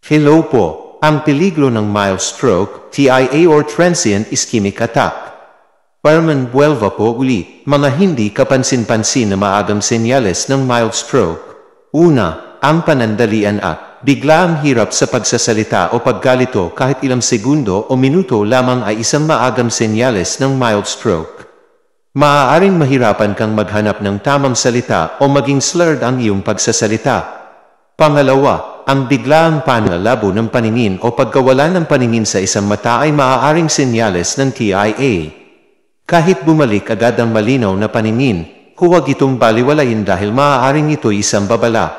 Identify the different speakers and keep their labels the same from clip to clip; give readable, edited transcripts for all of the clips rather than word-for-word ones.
Speaker 1: Hello po, ang peligro ng mild stroke, TIA or transient ischemic attack. Parman buwelva po ulit, mga hindi kapansin-pansin na maagang senyales ng mild stroke. Una, ang panandalian at biglaang hirap sa pagsasalita o paggalito kahit ilang segundo o minuto lamang ay isang maagang senyales ng mild stroke. Maaaring mahirapan kang maghanap ng tamang salita o maging slurred ang iyong pagsasalita. Pangalawa, ang biglaang panlalabo ng paningin o pagkawala ng paningin sa isang mata ay maaaring senyales ng TIA. Kahit bumalik agad ang malinaw na paningin, huwag itong baliwalain dahil maaaring ito'y isang babala.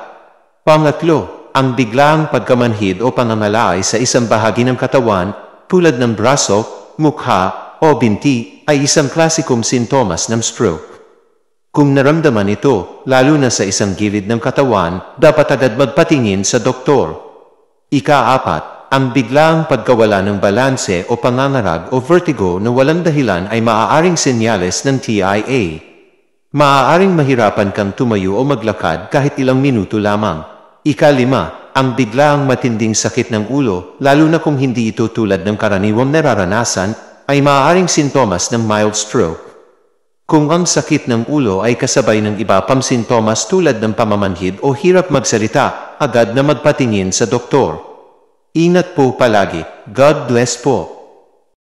Speaker 1: Pangatlo, ang biglaang pagkamanhid o pangangalay sa isang bahagi ng katawan, tulad ng braso, mukha, o binti, ay isang klasikong sintomas ng stroke. Kung naramdaman ito, lalo na sa isang gilid ng katawan, dapat agad magpatingin sa doktor. Ika-apat, ang biglaang pagkawala ng balanse o pangangarag o vertigo na walang dahilan ay maaaring senyales ng TIA. Maaaring mahirapan kang tumayo o maglakad kahit ilang minuto lamang. Ika-lima, ang biglaang matinding sakit ng ulo, lalo na kung hindi ito tulad ng karaniwang nararanasan, ay maaaring sintomas ng mild stroke. Kung ang sakit ng ulo ay kasabay ng iba pang sintomas tulad ng pamamanhid o hirap magsalita, agad na magpatingin sa doktor. Ingat po palagi. God bless po.